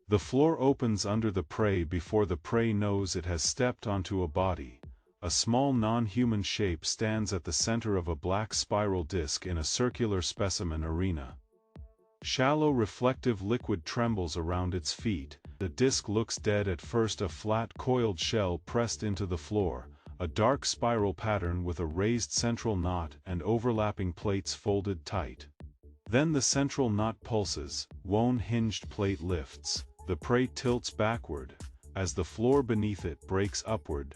The floor opens under the prey before the prey knows it has stepped onto a body. A small non-human shape stands at the center of a black spiral disc in a circular specimen arena. Shallow reflective liquid trembles around its feet. The disc looks dead at first, a flat coiled shell pressed into the floor, a dark spiral pattern with a raised central knot and overlapping plates folded tight. Then the central knot pulses, one hinged plate lifts, the prey tilts backward. As the floor beneath it breaks upward,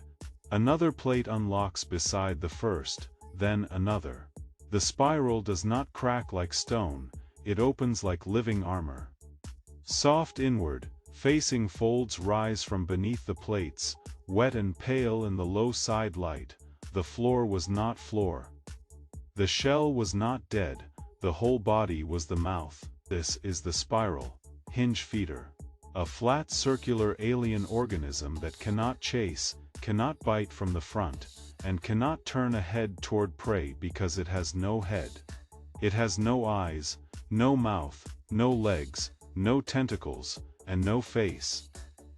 another plate unlocks beside the first, then another. The spiral does not crack like stone, it opens like living armor. Soft inward, facing folds rise from beneath the plates, wet and pale in the low side light. The floor was not floor. The shell was not dead, the whole body was the mouth. This is the Spiral-Hinge Feeder. A flat circular alien organism that cannot chase, cannot bite from the front, and cannot turn a head toward prey because it has no head. It has no eyes, no mouth, no legs, no tentacles, and no face.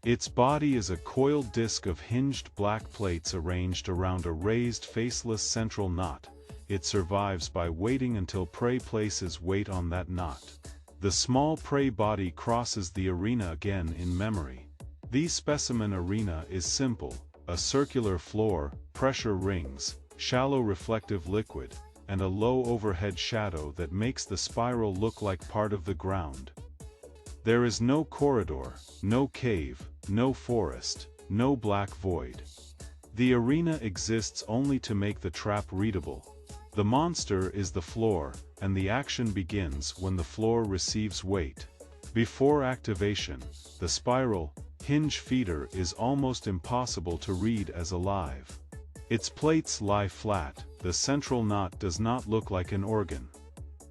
Its body is a coiled disc of hinged black plates arranged around a raised faceless central knot. It survives by waiting until prey places weight on that knot. The small prey body crosses the arena again in memory. The specimen arena is simple, a circular floor, pressure rings, shallow reflective liquid, and a low overhead shadow that makes the spiral look like part of the ground. There is no corridor, no cave, no forest, no black void. The arena exists only to make the trap readable. The monster is the floor, and the action begins when the floor receives weight. Before activation, the Spiral-Hinge Feeder is almost impossible to read as alive. Its plates lie flat, the central knot does not look like an organ.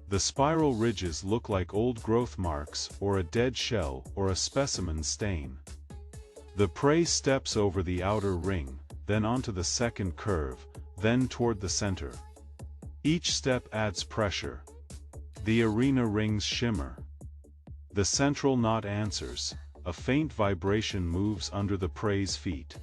The spiral ridges look like old growth marks or a dead shell or a specimen stain. The prey steps over the outer ring, then onto the second curve, then toward the center. Each step adds pressure. The arena rings shimmer. The central knot answers. A faint vibration moves under the prey's feet.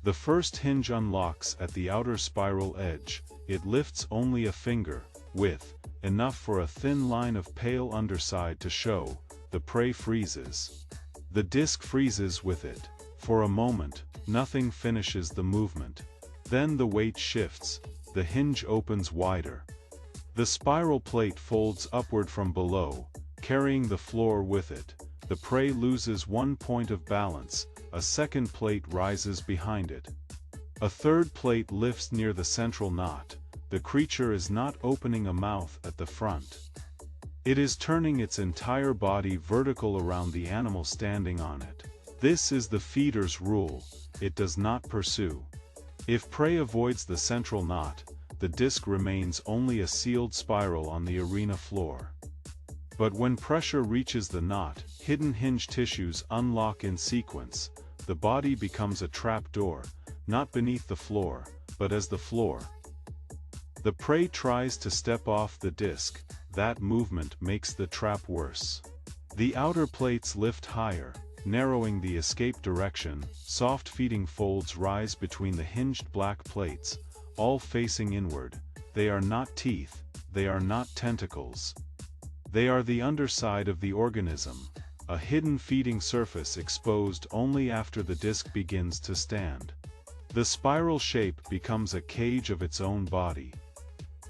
The first hinge unlocks at the outer spiral edge. It lifts only a finger, width, enough for a thin line of pale underside to show. The prey freezes. The disc freezes with it. For a moment, nothing finishes the movement. Then the weight shifts. The hinge opens wider. The spiral plate folds upward from below, carrying the floor with it. The prey loses one point of balance, a second plate rises behind it. A third plate lifts near the central knot. The creature is not opening a mouth at the front. It is turning its entire body vertical around the animal standing on it. This is the feeder's rule: it does not pursue. If prey avoids the central knot, the disc remains only a sealed spiral on the arena floor. But when pressure reaches the knot, hidden hinge tissues unlock in sequence. The body becomes a trapdoor, not beneath the floor, but as the floor. The prey tries to step off the disc. That movement makes the trap worse. The outer plates lift higher, narrowing the escape direction. Soft feeding folds rise between the hinged black plates, all facing inward. They are not teeth, they are not tentacles. They are the underside of the organism, a hidden feeding surface exposed only after the disc begins to stand. The spiral shape becomes a cage of its own body.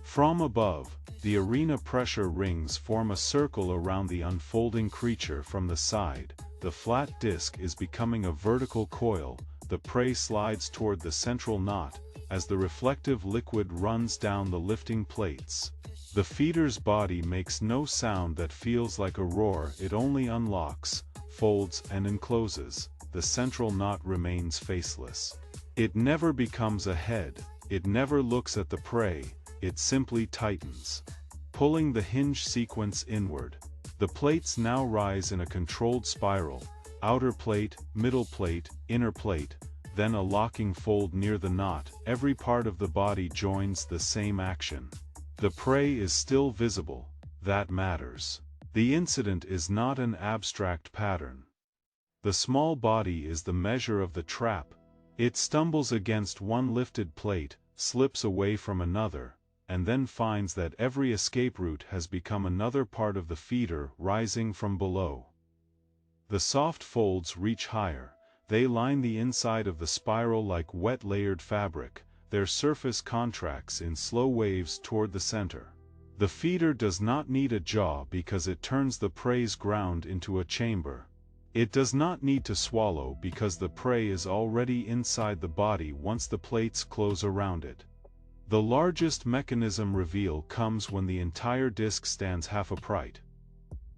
From above, the arena pressure rings form a circle around the unfolding creature. From the side, the flat disc is becoming a vertical coil. The prey slides toward the central knot as the reflective liquid runs down the lifting plates. The feeder's body makes no sound that feels like a roar. It only unlocks, folds, and encloses. The central knot remains faceless. It never becomes a head. It never looks at the prey. It simply tightens, pulling the hinge sequence inward. The plates now rise in a controlled spiral: outer plate, middle plate, inner plate, then a locking fold near the knot. Every part of the body joins the same action. The prey is still visible. That matters. The incident is not an abstract pattern. The small body is the measure of the trap. It stumbles against one lifted plate, slips away from another, and then finds that every escape route has become another part of the feeder rising from below. The soft folds reach higher. They line the inside of the spiral like wet layered fabric. Their surface contracts in slow waves toward the center. The feeder does not need a jaw because it turns the prey's ground into a chamber. It does not need to swallow because the prey is already inside the body once the plates close around it. The largest mechanism reveal comes when the entire disc stands half upright.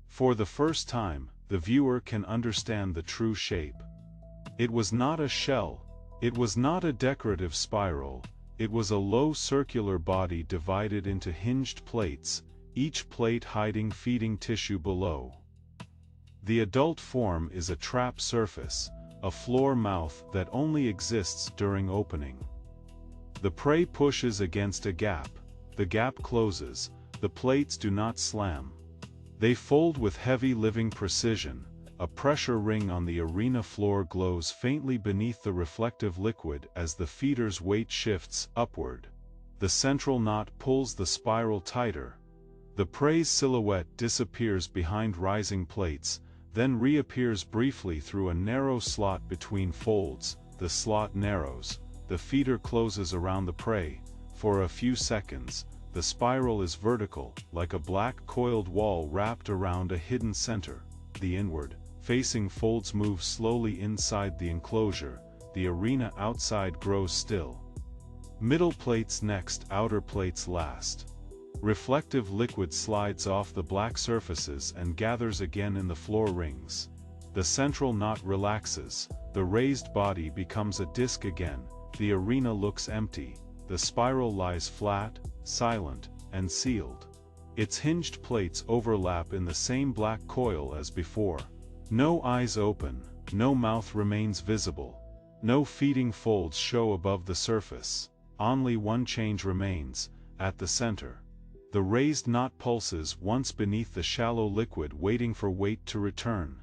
For the first time, the viewer can understand the true shape. It was not a shell. It was not a decorative spiral. It was a low circular body divided into hinged plates, each plate hiding feeding tissue below. The adult form is a trap surface, a floor mouth that only exists during opening. The prey pushes against a gap. The gap closes. The plates do not slam. They fold with heavy living precision. A pressure ring on the arena floor glows faintly beneath the reflective liquid as the feeder's weight shifts upward. The central knot pulls the spiral tighter. The prey's silhouette disappears behind rising plates, then reappears briefly through a narrow slot between folds. The slot narrows. The feeder closes around the prey. For a few seconds, the spiral is vertical, like a black coiled wall wrapped around a hidden center. The inward-facing folds move slowly inside the enclosure. The arena outside grows still. Middle plates next, outer plates last. Reflective liquid slides off the black surfaces and gathers again in the floor rings. The central knot relaxes. The raised body becomes a disc again. The arena looks empty. The spiral lies flat, silent, and sealed. Its hinged plates overlap in the same black coil as before. No eyes open, no mouth remains visible. No feeding folds show above the surface. Only one change remains, at the center. The raised knot pulses once beneath the shallow liquid, waiting for weight to return.